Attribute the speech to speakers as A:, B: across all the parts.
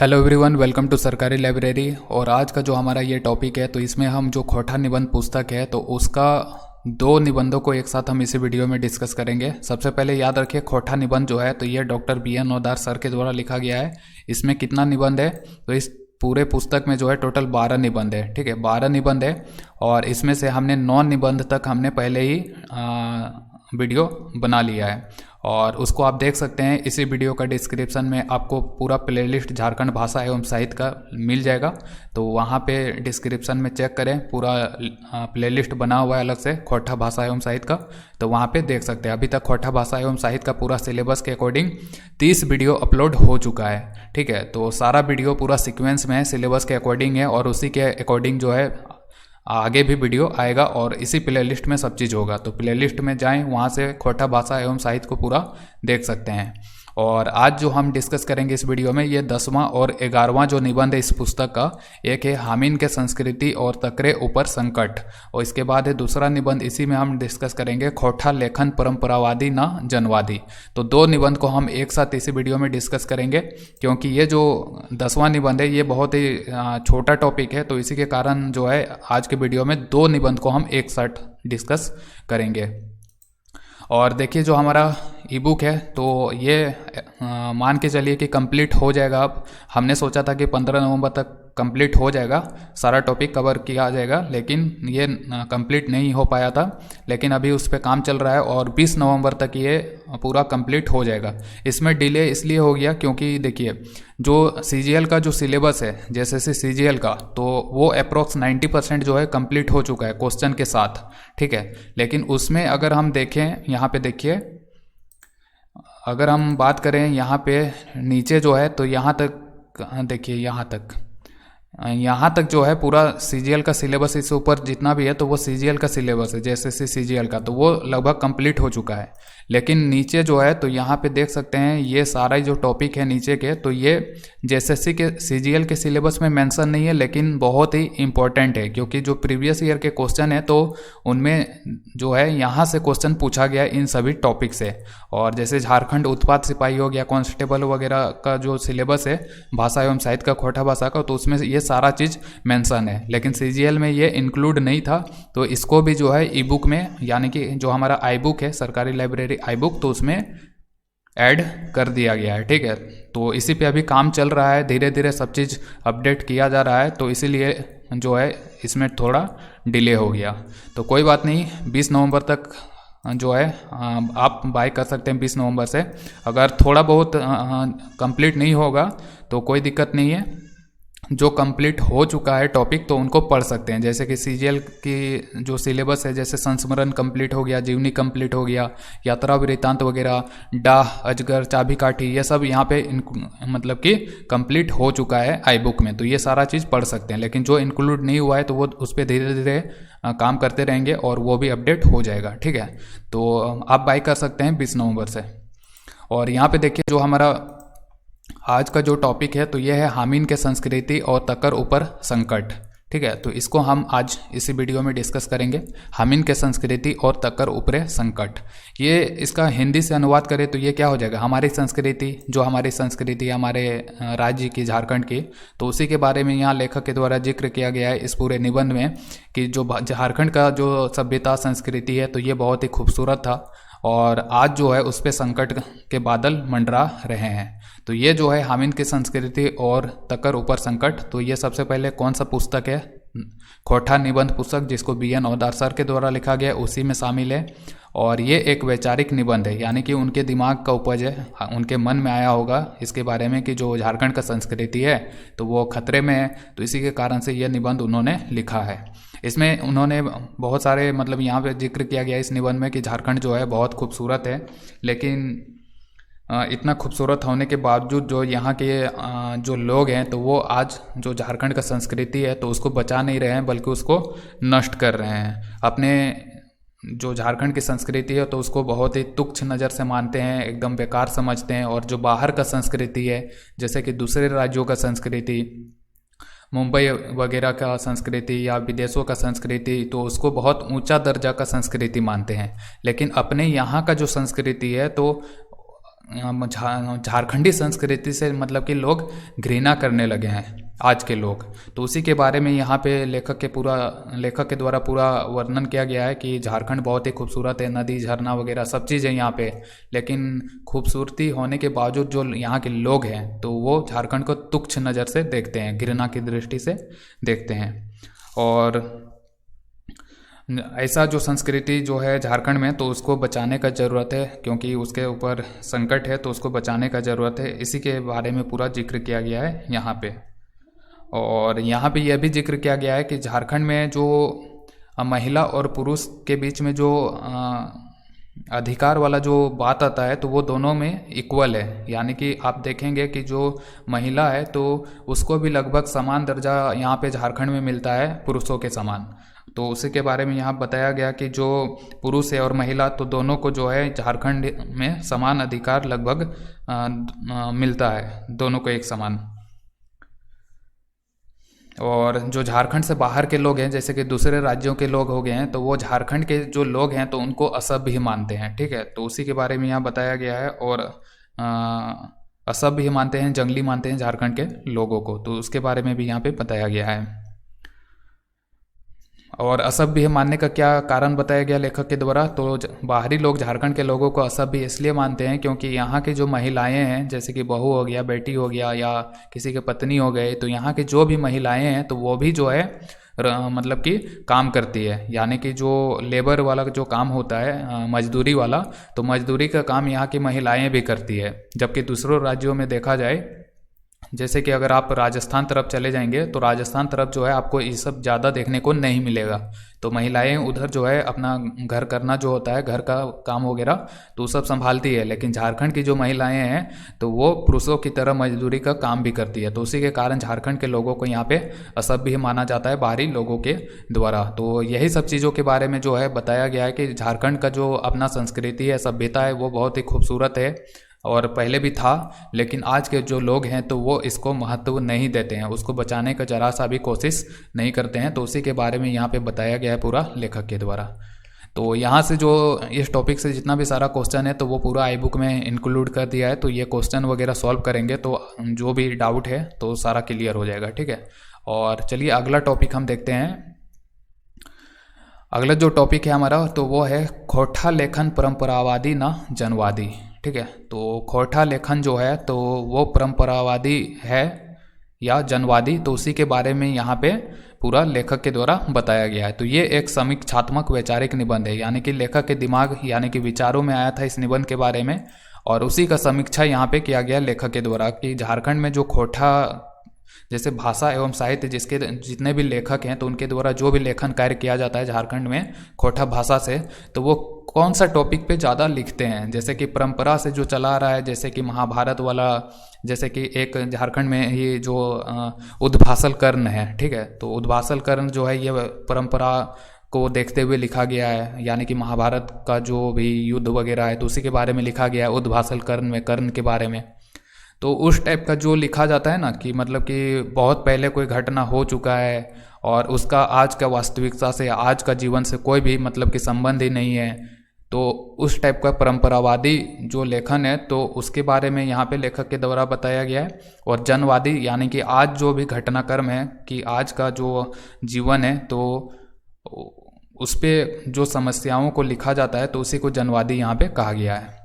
A: Hello everyone, welcome to सरकारी library. और आज का जो हमारा ये टॉपिक है तो इसमें हम जो खोटा निबंध पुस्तक है तो उसका दो निबंधों को एक साथ हम इसी वीडियो में डिस्कस करेंगे। सबसे पहले याद रखिए, खोटा निबंध जो है तो ये डॉक्टर बी.एन. ओदार सर के द्वारा लिखा गया है। इसमें कितना निबंध है तो इस पूरे पुस्तक में जो है टोटल 12 निबंध है। ठीक है, 12 निबंध है और इसमें से हमने 9 निबंध तक हमने पहले ही वीडियो बना लिया है और उसको आप देख सकते हैं। इसी वीडियो का डिस्क्रिप्शन में आपको पूरा प्लेलिस्ट झारखंड भाषा एवं साहित्य का मिल जाएगा, तो वहाँ पे डिस्क्रिप्शन में चेक करें, पूरा प्लेलिस्ट बना हुआ है अलग से खोटा भाषा एवं साहित्य का, तो वहाँ पे देख सकते हैं। अभी तक खोटा भाषा एवं साहित्य का पूरा सिलेबस के अकॉर्डिंग 30 वीडियो अपलोड हो चुका है। ठीक है, तो सारा वीडियो पूरा सिक्वेंस में है, सिलेबस के अकॉर्डिंग है और उसी के अकॉर्डिंग जो है आगे भी वीडियो आएगा और इसी प्लेलिस्ट में सब चीज़ होगा। तो प्लेलिस्ट में जाएं, वहाँ से खोटा भाषा एवं साहित्य को पूरा देख सकते हैं। और आज जो हम डिस्कस करेंगे इस वीडियो में, ये 10वां और 11वां जो निबंध है इस पुस्तक का, एक है हामिन के संस्कृति और तकरे ऊपर संकट, और इसके बाद है दूसरा निबंध, इसी में हम डिस्कस करेंगे खोटा लेखन परंपरावादी न जनवादी। तो दो निबंध को हम एक साथ इसी वीडियो में डिस्कस करेंगे, क्योंकि ये जो 10वां निबंध है ये बहुत ही छोटा टॉपिक है, तो इसी के कारण जो है आज के वीडियो में दो निबंध को हम एक साथ डिस्कस करेंगे। और देखिए, जो हमारा ई बुक है तो ये मान के चलिए कि कंप्लीट हो जाएगा। अब हमने सोचा था कि 15 नवंबर तक कंप्लीट हो जाएगा, सारा टॉपिक कवर किया जाएगा, लेकिन ये कंप्लीट नहीं हो पाया था। लेकिन अभी उस पर काम चल रहा है और 20 नवंबर तक ये पूरा कंप्लीट हो जाएगा। इसमें डिले इसलिए हो गया क्योंकि देखिए, जो सीजीएल का जो सिलेबस है, जैसे सीजीएल का, तो वो अप्रोक्स 90% जो है कंप्लीट हो चुका है क्वेश्चन के साथ। ठीक है, लेकिन उसमें अगर हम देखें, यहाँ पे देखिए, अगर हम बात करें यहाँ पे नीचे जो है तो यहाँ तक देखिए, यहाँ तक जो है पूरा सीजीएल का सिलेबस, इससे ऊपर जितना भी है तो वो सीजीएल का सिलेबस है, जैसे सीजीएल का, तो वो लगभग कंप्लीट हो चुका है। लेकिन नीचे जो है तो यहाँ पे देख सकते हैं ये सारा जो टॉपिक है नीचे के, तो ये जेएसएससी के सीजीएल के सिलेबस में मेंशन नहीं है, लेकिन बहुत ही इंपॉर्टेंट है, क्योंकि जो प्रीवियस ईयर के क्वेश्चन है तो उनमें जो है यहाँ से क्वेश्चन पूछा गया इन सभी टॉपिक से। और जैसे झारखंड उत्पाद सिपाही हो गया, कांस्टेबल वगैरह का जो सिलेबस है भाषा एवं साहित्य का, खोटा भाषा का, तो उसमें ये सारा चीज़ मेंशन है, लेकिन सीजीएल में ये इंक्लूड नहीं था। तो इसको भी जो है ई बुक में, यानी कि जो हमारा आई बुक है, सरकारी लाइब्रेरी आई बुक, तो उसमें ऐड कर दिया गया है। ठीक है, तो इसी पे अभी काम चल रहा है, धीरे धीरे सब चीज़ अपडेट किया जा रहा है, तो इसीलिए जो है इसमें थोड़ा डिले हो गया। तो कोई बात नहीं, 20 नवंबर तक जो है आप बाय कर सकते हैं 20 नवंबर से। अगर थोड़ा बहुत कंप्लीट नहीं होगा तो कोई दिक्कत नहीं है, जो कंप्लीट हो चुका है टॉपिक तो उनको पढ़ सकते हैं। जैसे कि सीजीएल की जो सिलेबस है, जैसे संस्मरण कंप्लीट हो गया, जीवनी कंप्लीट हो गया, यात्रा वृत्तांत वगैरह, डाह, अजगर, चाबी काठी, ये सब यहाँ पे मतलब कि कंप्लीट हो चुका है आई बुक में, तो ये सारा चीज़ पढ़ सकते हैं। लेकिन जो इंक्लूड नहीं हुआ है तो वो उस पर धीरे धीरे काम करते रहेंगे और वो भी अपडेट हो जाएगा। ठीक है, तो आप बाय कर सकते हैं 20 नवंबर से। और यहाँ पे देखिए, जो हमारा आज का जो टॉपिक है तो ये है हामिन के संस्कृति और तकर ऊपर संकट। ठीक है, तो इसको हम आज इसी वीडियो में डिस्कस करेंगे, हामिन के संस्कृति और तकर ऊपरे संकट। ये इसका हिंदी से अनुवाद करें तो ये क्या हो जाएगा, हमारी संस्कृति, जो हमारी संस्कृति हमारे राज्य की, झारखंड की, तो उसी के बारे में यहाँ लेखक के द्वारा जिक्र किया गया है इस पूरे निबंध में, कि जो झारखंड का जो सभ्यता संस्कृति है तो ये बहुत ही खूबसूरत था और आज जो है उस पर संकट के बादल मंडरा रहे हैं। तो ये जो है हामिन की संस्कृति और तकर ऊपर संकट, तो ये सबसे पहले कौन सा पुस्तक है, खोटा निबंध पुस्तक, जिसको बी.एन. ओदार सर के द्वारा लिखा गया, उसी में शामिल है। और ये एक वैचारिक निबंध है, यानी कि उनके दिमाग का उपज है, उनके मन में आया होगा इसके बारे में कि जो झारखंड का संस्कृति है तो वो खतरे में है, तो इसी के कारण से ये निबंध उन्होंने लिखा है। इसमें उन्होंने बहुत सारे, मतलब यहाँ पे जिक्र किया गया इस निबंध में कि झारखंड जो है बहुत खूबसूरत है, लेकिन इतना खूबसूरत होने के बावजूद जो यहाँ के जो लोग हैं तो वो आज जो झारखंड का संस्कृति है तो उसको बचा नहीं रहे हैं, बल्कि उसको नष्ट कर रहे हैं। अपने जो झारखंड की संस्कृति है तो उसको बहुत ही तुच्छ नज़र से मानते हैं, एकदम बेकार समझते हैं। और जो बाहर का संस्कृति है, जैसे कि दूसरे राज्यों का संस्कृति, मुंबई वगैरह का संस्कृति या विदेशों का संस्कृति, तो उसको बहुत ऊंचा दर्जा का संस्कृति मानते हैं। लेकिन अपने यहाँ का जो संस्कृति है तो झारखंडी संस्कृति से मतलब कि लोग घृणा करने लगे हैं आज के लोग। तो उसी के बारे में यहाँ पे लेखक के द्वारा पूरा वर्णन किया गया है कि झारखंड बहुत ही खूबसूरत है, नदी झरना वगैरह सब चीज़ है यहाँ पे, लेकिन खूबसूरती होने के बावजूद जो यहाँ के लोग हैं तो वो झारखंड को तुच्छ नज़र से देखते हैं, घृणा की दृष्टि से देखते हैं। और ऐसा जो संस्कृति जो है झारखंड में, तो उसको बचाने का ज़रूरत है, क्योंकि उसके ऊपर संकट है तो उसको बचाने का ज़रूरत है। इसी के बारे में पूरा जिक्र किया गया है यहाँ पे। और यहाँ पे यह भी जिक्र किया गया है कि झारखंड में जो महिला और पुरुष के बीच में जो अधिकार वाला जो बात आता है तो वो दोनों में इक्वल है। यानी कि आप देखेंगे कि जो महिला है तो उसको भी लगभग समान दर्जा यहाँ पे झारखंड में मिलता है पुरुषों के समान। तो उसी के बारे में यहाँ बताया गया कि जो पुरुष है और महिला तो दोनों को जो है झारखंड में समान अधिकार लगभग मिलता है, दोनों को एक समान। और जो झारखंड से बाहर के लोग हैं, जैसे कि दूसरे राज्यों के लोग हो गए हैं, तो वो झारखंड के जो लोग हैं तो उनको असभ्य मानते हैं। ठीक है, तो उसी के बारे में यहाँ बताया गया है। और असभ्य मानते हैं, जंगली मानते हैं झारखंड के लोगों को, तो उसके बारे में भी यहाँ पे बताया गया है। और असभ्य मानने का क्या कारण बताया गया लेखक के द्वारा, तो बाहरी लोग झारखंड के लोगों को असभ्य इसलिए मानते हैं क्योंकि यहाँ की जो महिलाएं हैं, जैसे कि बहू हो गया, बेटी हो गया, या किसी के पत्नी हो गए, तो यहाँ की जो भी महिलाएं हैं तो वो भी जो है मतलब कि काम करती है। यानी कि जो लेबर वाला जो काम होता है, मजदूरी वाला, तो मजदूरी का काम यहाँ की महिलाएं भी करती है। जबकि दूसरों राज्यों में देखा जाए, जैसे कि अगर आप राजस्थान तरफ चले जाएंगे तो राजस्थान तरफ जो है आपको ये सब ज़्यादा देखने को नहीं मिलेगा। तो महिलाएं उधर जो है अपना घर करना जो होता है, घर का काम वगैरह, तो सब संभालती है। लेकिन झारखंड की जो महिलाएं हैं तो वो पुरुषों की तरह मजदूरी का काम भी करती है। तो उसी के कारण झारखंड के लोगों को यहाँ पे असभ्य माना जाता है बाहरी लोगों के द्वारा। तो यही सब चीज़ों के बारे में जो है बताया गया है कि झारखंड का जो अपना संस्कृति है, सभ्यता है, वो बहुत ही खूबसूरत है और पहले भी था। लेकिन आज के जो लोग हैं तो वो इसको महत्व नहीं देते हैं, उसको बचाने का जरा सा भी कोशिश नहीं करते हैं। तो उसी के बारे में यहाँ पे बताया गया है पूरा लेखक के द्वारा। तो यहाँ से जो इस टॉपिक से जितना भी सारा क्वेश्चन है तो वो पूरा आई बुक में इंक्लूड कर दिया है। तो ये क्वेश्चन वगैरह सॉल्व करेंगे तो जो भी डाउट है तो सारा क्लियर हो जाएगा। ठीक है, और चलिए अगला टॉपिक हम देखते हैं। अगला जो टॉपिक है हमारा तो वो है खोटा लेखन परंपरावादी ना जनवादी। ठीक है, तो खोटा लेखन जो है तो वो परंपरावादी है या जनवादी, तो उसी के बारे में यहाँ पे पूरा लेखक के द्वारा बताया गया है। तो ये एक समीक्षात्मक वैचारिक निबंध है, यानी कि लेखक के दिमाग यानी कि विचारों में आया था इस निबंध के बारे में, और उसी का समीक्षा यहाँ पे किया गया लेखक के द्वारा कि झारखंड में जो खोटा जैसे भाषा एवं साहित्य जिसके जितने भी लेखक हैं तो उनके द्वारा जो भी लेखन कार्य किया जाता है झारखंड में खोटा भाषा से, तो वो कौन सा टॉपिक पे ज़्यादा लिखते हैं। जैसे कि परंपरा से जो चला आ रहा है, जैसे कि महाभारत वाला, जैसे कि एक झारखंड में ये जो उद्भासल कर्ण है। ठीक है, तो उद्भासल कर्ण जो है ये परंपरा को देखते हुए लिखा गया है, यानी कि महाभारत का जो भी युद्ध वगैरह है तो उसी के बारे में लिखा गया है उद्भासल कर्ण में, कर्ण के बारे में। तो उस टाइप का जो लिखा जाता है ना कि मतलब कि बहुत पहले कोई घटना हो चुका है और उसका आज का वास्तविकता से, आज का जीवन से कोई भी मतलब कि संबंध ही नहीं है, तो उस टाइप का परंपरावादी जो लेखन है तो उसके बारे में यहाँ पे लेखक के द्वारा बताया गया है। और जनवादी यानी कि आज जो भी घटनाक्रम है कि आज का जो जीवन है तो उस पर जो समस्याओं को लिखा जाता है तो उसी को जनवादी यहाँ पे कहा गया है।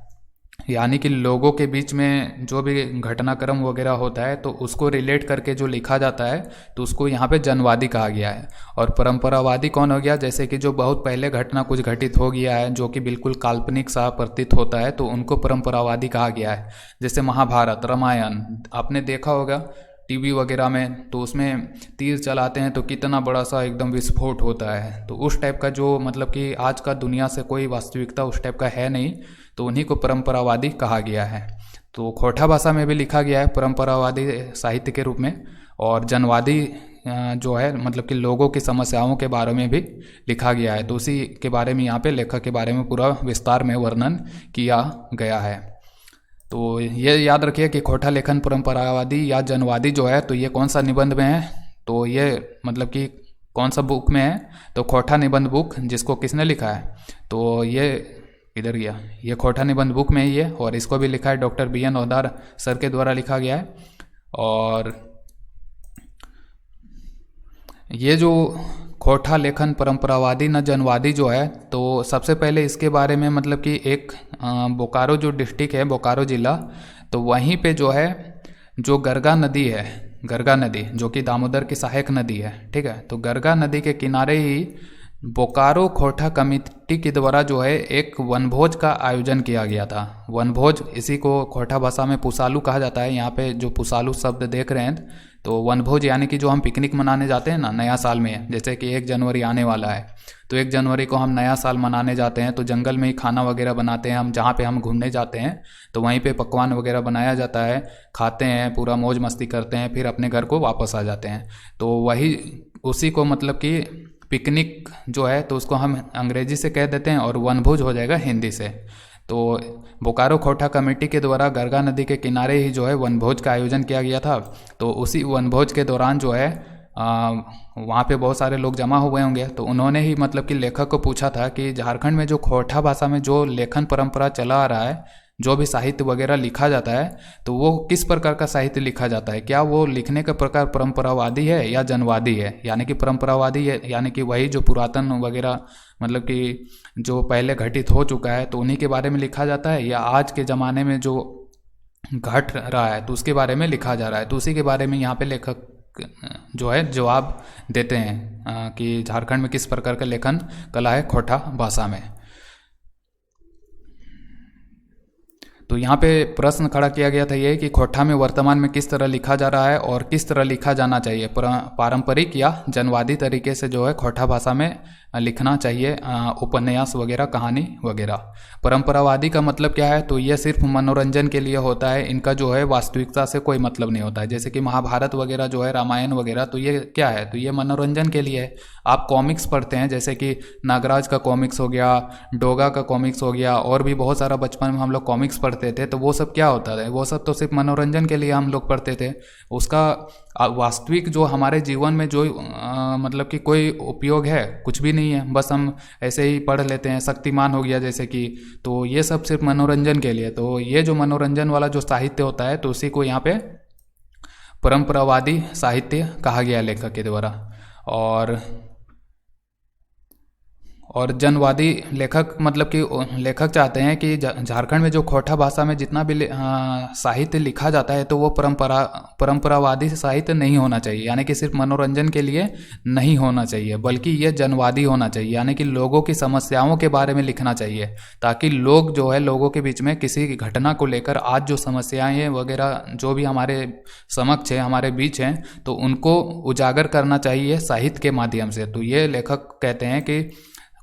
A: यानी कि लोगों के बीच में जो भी घटनाक्रम वगैरह होता है तो उसको रिलेट करके जो लिखा जाता है तो उसको यहाँ पे जनवादी कहा गया है। और परंपरावादी कौन हो गया, जैसे कि जो बहुत पहले घटना कुछ घटित हो गया है जो कि बिल्कुल काल्पनिक सा प्रतीत होता है तो उनको परंपरावादी कहा गया है। जैसे महाभारत, रामायण आपने देखा होगा टीवी वगैरह में, तो उसमें तीर चलाते हैं तो कितना बड़ा सा एकदम विस्फोट होता है। तो उस टाइप का जो मतलब कि आज का दुनिया से कोई वास्तविकता उस टाइप का है नहीं, तो उन्हीं को परंपरावादी कहा गया है। तो खोटा भाषा में भी लिखा गया है परंपरावादी साहित्य के रूप में, और जनवादी जो है मतलब कि लोगों की समस्याओं के बारे में भी लिखा गया है। तो उसी के बारे में यहाँ पे लेखक के बारे में पूरा विस्तार में वर्णन किया गया है। तो ये याद रखिए कि खोटा लेखन परंपरावादी या जनवादी जो है तो ये कौन सा निबंध में है, तो ये मतलब कि कौन सा बुक में है, तो खोटा निबंध बुक, जिसको किसने लिखा है, तो ये इधर गया, ये खोटा निबंध बुक में ही है और इसको भी लिखा है डॉक्टर BN ओदार सर के द्वारा लिखा गया है। और ये जो खोटा लेखन परंपरावादी न जनवादी जो है, तो सबसे पहले इसके बारे में मतलब कि एक बोकारो जो डिस्ट्रिक्ट है, बोकारो ज़िला, तो वहीं पे जो है जो गरगा नदी है, गरगा नदी जो कि दामोदर की सहायक नदी है, ठीक है, तो गरगा नदी के किनारे ही बोकारो खोटा कमेटी के द्वारा जो है एक वनभोज का आयोजन किया गया था। वनभोज, इसी को खोटा भाषा में पुसालू कहा जाता है। यहाँ पे जो पुसालू शब्द देख रहे हैं, तो वनभोज यानी कि जो हम पिकनिक मनाने जाते हैं ना नया साल में, जैसे कि 1 जनवरी आने वाला है, तो 1 जनवरी को हम नया साल मनाने जाते हैं, तो जंगल में ही खाना वगैरह बनाते हैं हम, जहाँ पे हम घूमने जाते हैं तो वहीं पे पकवान वगैरह बनाया जाता है, खाते हैं, पूरा मौज मस्ती करते हैं, फिर अपने घर को वापस आ जाते हैं। तो वही उसी को मतलब कि पिकनिक जो है तो उसको हम अंग्रेजी से कह देते हैं और वनभोज हो जाएगा हिंदी से। तो बोकारो खोटा कमेटी के द्वारा गरगा नदी के किनारे ही जो है वनभोज का आयोजन किया गया था। तो उसी वनभोज के दौरान जो है वहाँ पे बहुत सारे लोग जमा हुए होंगे, तो उन्होंने ही मतलब कि लेखक को पूछा था कि झारखंड में जो खोटा भाषा में जो लेखन परंपरा चला आ रहा है, जो भी साहित्य वगैरह लिखा जाता है, तो वो किस प्रकार का साहित्य लिखा जाता है, क्या वो लिखने का प्रकार परंपरावादी है या जनवादी है। यानी कि परंपरावादी है यानी कि वही जो पुरातन वगैरह मतलब कि जो पहले घटित हो चुका है तो उन्हीं के बारे में लिखा जाता है, या आज के ज़माने में जो घट रहा है तो उसके बारे में लिखा जा रहा है। तो उसी के बारे में यहाँ पे लेखक जो है जवाब देते हैं कि झारखंड में किस प्रकार का लेखन कला है खोटा भाषा में। तो यहाँ पे प्रश्न खड़ा किया गया था ये कि खोटा में वर्तमान में किस तरह लिखा जा रहा है और किस तरह लिखा जाना चाहिए, पारंपरिक या जनवादी तरीके से जो है खोटा भाषा में लिखना चाहिए उपन्यास वगैरह, कहानी वगैरह। परंपरावादी का मतलब क्या है, तो ये सिर्फ मनोरंजन के लिए होता है, इनका जो है वास्तविकता से कोई मतलब नहीं होता है। जैसे कि महाभारत वगैरह जो है, रामायण वगैरह, तो ये क्या है, तो ये मनोरंजन के लिए है। आप कॉमिक्स पढ़ते हैं, जैसे कि नागराज का कॉमिक्स हो गया, डोगा का कॉमिक्स हो गया, और भी बहुत सारा बचपन में हम लोग कॉमिक्स पढ़ते थे, तो वो सब क्या होता है, वो सब तो सिर्फ मनोरंजन के लिए हम लोग पढ़ते थे। उसका वास्तविक जो हमारे जीवन में जो मतलब कि कोई उपयोग है कुछ भी नहीं है, बस हम ऐसे ही पढ़ लेते हैं। शक्तिमान हो गया जैसे कि, तो ये सब सिर्फ मनोरंजन के लिए। तो ये जो मनोरंजन वाला जो साहित्य होता है तो उसी को यहाँ पे परंपरावादी साहित्य कहा गया लेखक के द्वारा। और जनवादी लेखक मतलब कि लेखक चाहते हैं कि झारखंड में जो खोटा भाषा में जितना भी साहित्य लिखा जाता है तो वो परंपरावादी साहित्य नहीं होना चाहिए, यानी कि सिर्फ मनोरंजन के लिए नहीं होना चाहिए, बल्कि ये जनवादी होना चाहिए, यानी कि लोगों की समस्याओं के बारे में लिखना चाहिए, ताकि लोग जो है लोगों के बीच में किसी घटना को लेकर आज जो समस्याएं वगैरह जो भी हमारे समक्ष है, हमारे बीच हैं, तो उनको उजागर करना चाहिए साहित्य के माध्यम से। तो ये लेखक कहते हैं कि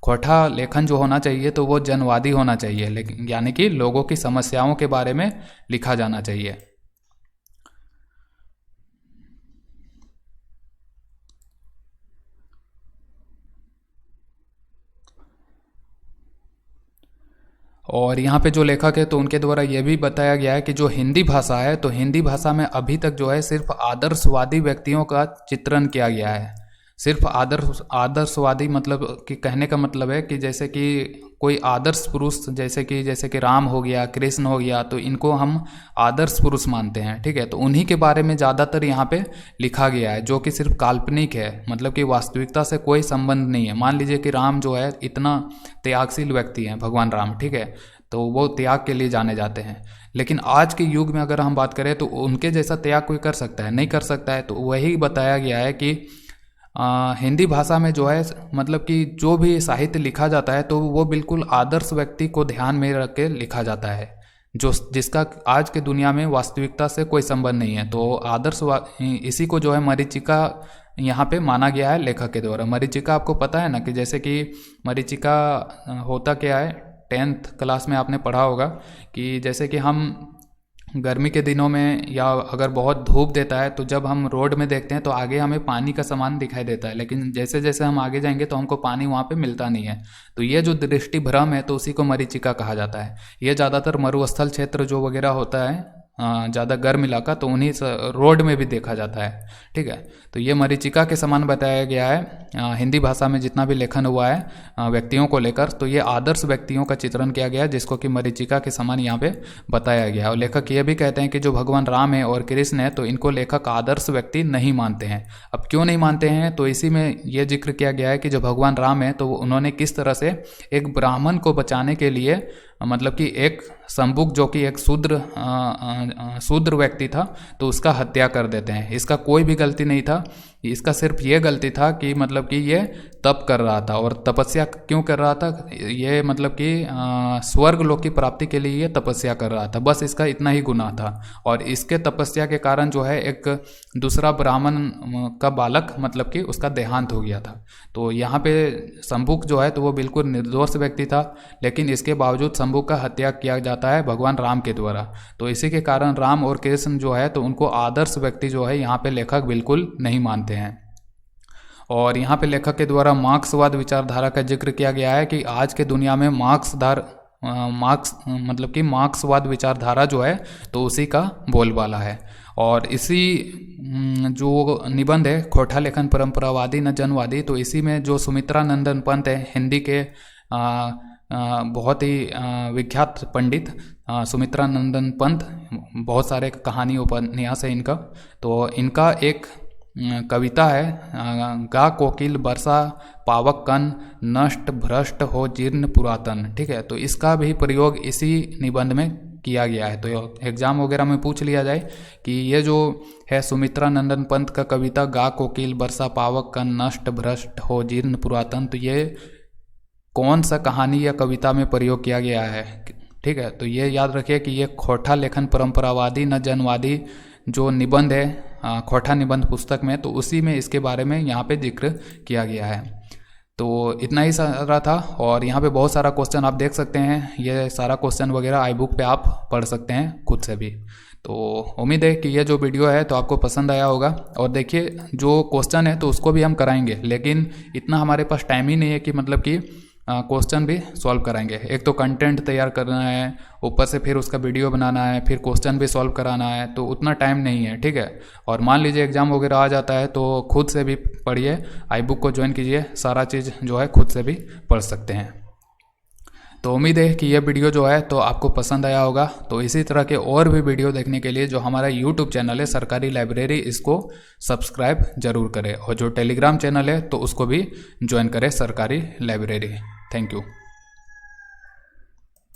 A: खोटा लेखन जो होना चाहिए तो वो जनवादी होना चाहिए, लेकिन यानी कि लोगों की समस्याओं के बारे में लिखा जाना चाहिए। और यहाँ पे जो लेखक है तो उनके द्वारा ये भी बताया गया है कि जो हिंदी भाषा है तो हिंदी भाषा में अभी तक जो है सिर्फ आदर्शवादी व्यक्तियों का चित्रण किया गया है। सिर्फ आदर्शवादी मतलब कि कहने का मतलब है कि जैसे कि कोई आदर्श पुरुष जैसे कि राम हो गया, कृष्ण हो गया, तो इनको हम आदर्श पुरुष मानते हैं, ठीक है। तो उन्हीं के बारे में ज़्यादातर यहाँ पे लिखा गया है, जो कि सिर्फ काल्पनिक है, मतलब कि वास्तविकता से कोई संबंध नहीं है। मान लीजिए कि राम जो है इतना त्यागशील व्यक्ति हैं, भगवान राम, ठीक है, तो वो त्याग के लिए जाने जाते हैं। लेकिन आज के युग में अगर हम बात करें तो उनके जैसा त्याग कोई कर सकता है, नहीं कर सकता है। तो वही बताया गया है कि हिंदी भाषा में जो है मतलब कि जो भी साहित्य लिखा जाता है तो वो बिल्कुल आदर्श व्यक्ति को ध्यान में रख के लिखा जाता है, जिसका आज के दुनिया में वास्तविकता से कोई संबंध नहीं है। तो इसी को जो है मरीचिका यहाँ पे माना गया है लेखक के द्वारा। मरीचिका आपको पता है ना, कि जैसे कि मरीचिका होता क्या है, 10th क्लास में आपने पढ़ा होगा कि जैसे कि हम गर्मी के दिनों में या अगर बहुत धूप देता है तो जब हम रोड में देखते हैं तो आगे हमें पानी का सामान दिखाई देता है, लेकिन जैसे जैसे हम आगे जाएंगे तो हमको पानी वहाँ पे मिलता नहीं है। तो ये जो दृष्टि भ्रम है तो उसी को मरीचिका कहा जाता है। ये ज़्यादातर मरुस्थल क्षेत्र जो वगैरह होता है ज़्यादा गर्म इलाका, तो उन्हीं रोड में भी देखा जाता है। ठीक है, तो ये मरीचिका के समान बताया गया है हिंदी भाषा में जितना भी लेखन हुआ है व्यक्तियों को लेकर, तो ये आदर्श व्यक्तियों का चित्रण किया गया है जिसको कि मरीचिका के समान यहाँ पे बताया गया है। और लेखक ये भी कहते हैं कि जो भगवान राम है और कृष्ण है तो इनको लेखक आदर्श व्यक्ति नहीं मानते हैं। अब क्यों नहीं मानते हैं, तो इसी में ये जिक्र किया गया है कि जो भगवान राम है तो उन्होंने किस तरह से एक ब्राह्मण को बचाने के लिए, मतलब कि एक संबुक जो कि एक शूद्र व्यक्ति था तो उसका हत्या कर देते हैं। इसका कोई भी गलती नहीं था, इसका सिर्फ ये गलती था कि मतलब कि ये तप कर रहा था। और तपस्या क्यों कर रहा था, ये मतलब कि स्वर्ग लोक की प्राप्ति के लिए ये तपस्या कर रहा था, बस इसका इतना ही गुनाह था। और इसके तपस्या के कारण जो है एक दूसरा ब्राह्मण का बालक मतलब कि उसका देहांत हो गया था। तो यहाँ पे शंभुक जो है तो वो बिल्कुल निर्दोष व्यक्ति था, लेकिन इसके बावजूद शंभुक का हत्या किया जाता है भगवान राम के द्वारा। तो इसी के कारण राम और कृष्ण जो है तो उनको आदर्श व्यक्ति जो है यहाँ पे लेखक बिल्कुल नहीं मानते हैं। और यहाँ पे लेखक के द्वारा मार्क्सवाद विचारधारा का जिक्र किया गया है कि आज के दुनिया में मार्क्सवाद विचारधारा जो है तो उसी का बोलबाला है। और इसी जो निबंध है खोटा लेखन परंपरावादी न जनवादी, तो इसी में जो सुमित्रा नंदन पंत है हिंदी के बहुत ही विख्यात पंडित सुमित्रा नंदन पंत, बहुत सारे कहानी उपन्यास है इनका, तो इनका एक कविता है गा कोकिल बरसा पावक कन नष्ट भ्रष्ट हो जीर्ण पुरातन। ठीक है, तो इसका भी प्रयोग इसी निबंध में किया गया है। तो एग्जाम वगैरह में पूछ लिया जाए कि ये जो है सुमित्रा नंदन पंत का कविता गा कोकिल बरसा पावक कन नष्ट भ्रष्ट हो जीर्ण पुरातन, तो ये कौन सा कहानी या कविता में प्रयोग किया गया है। ठीक है, तो ये याद रखिए कि ये खोटा लेखन परंपरावादी न जनवादी जो निबंध है खोटा निबंध पुस्तक में, तो उसी में इसके बारे में यहाँ पे जिक्र किया गया है। तो इतना ही सारा था, और यहाँ पे बहुत सारा क्वेश्चन आप देख सकते हैं, ये सारा क्वेश्चन वगैरह आई बुक पे आप पढ़ सकते हैं खुद से भी। तो उम्मीद है कि ये जो वीडियो है तो आपको पसंद आया होगा। और देखिए जो क्वेश्चन है तो उसको भी हम कराएंगे, लेकिन इतना हमारे पास टाइम ही नहीं है कि मतलब कि क्वेश्चन भी सॉल्व कराएंगे। एक तो कंटेंट तैयार करना है, ऊपर से फिर उसका वीडियो बनाना है, फिर क्वेश्चन भी सॉल्व कराना है, तो उतना टाइम नहीं है। ठीक है, और मान लीजिए एग्जाम वगैरह आ जाता है तो खुद से भी पढ़िए, आई बुक को ज्वाइन कीजिए, सारा चीज़ जो है खुद से भी पढ़ सकते हैं। तो उम्मीद है कि यह वीडियो जो है तो आपको पसंद आया होगा। तो इसी तरह के और भी वीडियो देखने के लिए जो हमारा यूट्यूब चैनल है सरकारी लाइब्रेरी, इसको सब्सक्राइब जरूर करें, और जो टेलीग्राम चैनल है तो उसको भी ज्वाइन करें सरकारी लाइब्रेरी। Thank you.